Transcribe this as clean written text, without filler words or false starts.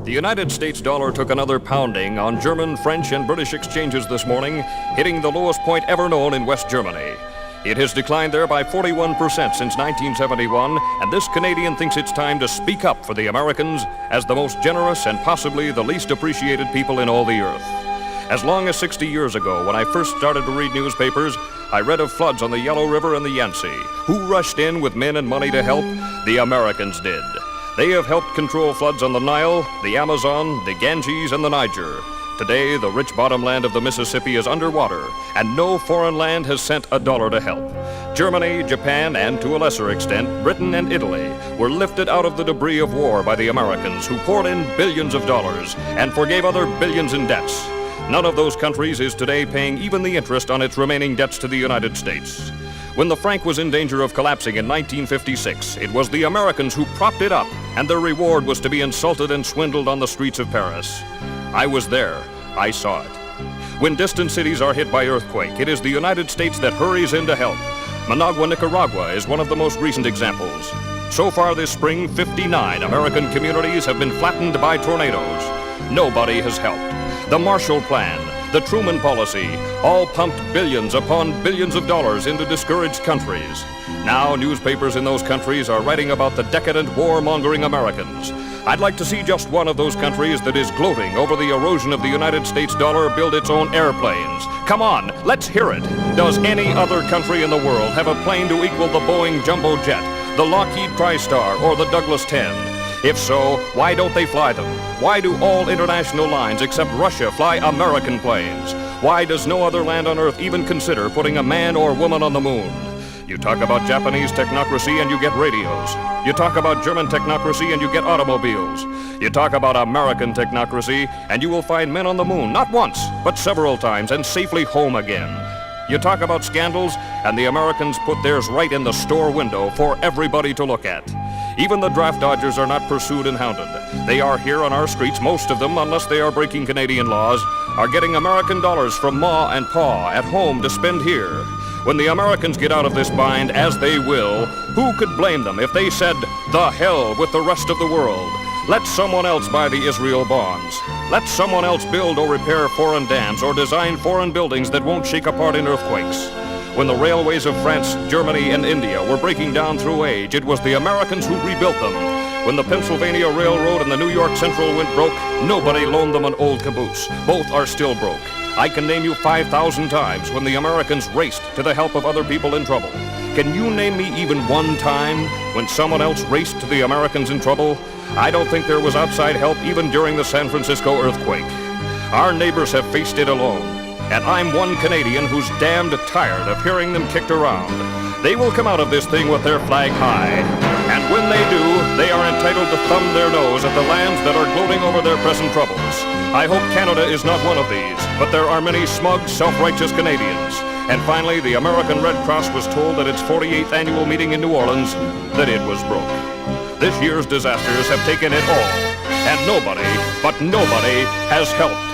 The United States dollar took another pounding on German, French, and British exchanges this morning, hitting the lowest point ever known in West Germany. It has declined there by 41% since 1971, and this Canadian thinks it's time to speak up for the Americans as the most generous and possibly the least appreciated people in all the earth. As long as 60 years ago, when I first started to read newspapers, I read of floods on the Yellow River and the Yangtze. Who rushed in with men and money to help? The Americans did. They have helped control floods on the Nile, the Amazon, the Ganges, and the Niger. Today, the rich bottomland of the Mississippi is underwater, and no foreign land has sent a dollar to help. Germany, Japan, and to a lesser extent, Britain and Italy were lifted out of the debris of war by the Americans, who poured in billions of dollars and forgave other billions in debts. None of those countries is today paying even the interest on its remaining debts to the United States. When the franc was in danger of collapsing in 1956, it was the Americans who propped it up, and their reward was to be insulted and swindled on the streets of Paris. I was there. I saw it. When distant cities are hit by earthquake, it is the United States that hurries in to help. Managua, Nicaragua is one of the most recent examples. So far this spring, 59 American communities have been flattened by tornadoes. Nobody has helped. The Marshall Plan, the Truman Policy, all pumped billions upon billions of dollars into discouraged countries. Now newspapers in those countries are writing about the decadent, warmongering Americans. I'd like to see just one of those countries that is gloating over the erosion of the United States dollar build its own airplanes. Come on, let's hear it. Does any other country in the world have a plane to equal the Boeing Jumbo Jet, the Lockheed TriStar, or the Douglas 10? If so, why don't they fly them? Why do all international lines except Russia fly American planes? Why does no other land on Earth even consider putting a man or woman on the moon? You talk about Japanese technocracy and you get radios. You talk about German technocracy and you get automobiles. You talk about American technocracy and you will find men on the moon, not once, but several times, and safely home again. You talk about scandals and the Americans put theirs right in the store window for everybody to look at. Even the draft dodgers are not pursued and hounded. They are here on our streets, most of them, unless they are breaking Canadian laws, are getting American dollars from Ma and Pa at home to spend here. When the Americans get out of this bind, as they will, who could blame them if they said, "The hell with the rest of the world. Let someone else buy the Israel bonds. Let someone else build or repair foreign dams or design foreign buildings that won't shake apart in earthquakes." When the railways of France, Germany, and India were breaking down through age, it was the Americans who rebuilt them. When the Pennsylvania Railroad and the New York Central went broke, nobody loaned them an old caboose. Both are still broke. I can name you 5,000 times when the Americans raced to the help of other people in trouble. Can you name me even one time when someone else raced to the Americans in trouble? I don't think there was outside help even during the San Francisco earthquake. Our neighbors have faced it alone. And I'm one Canadian who's damned tired of hearing them kicked around. They will come out of this thing with their flag high. And when they do, they are entitled to thumb their nose at the lands that are gloating over their present troubles. I hope Canada is not one of these, but there are many smug, self-righteous Canadians. And finally, the American Red Cross was told at its 48th annual meeting in New Orleans that it was broke. This year's disasters have taken it all. And nobody, but nobody, has helped.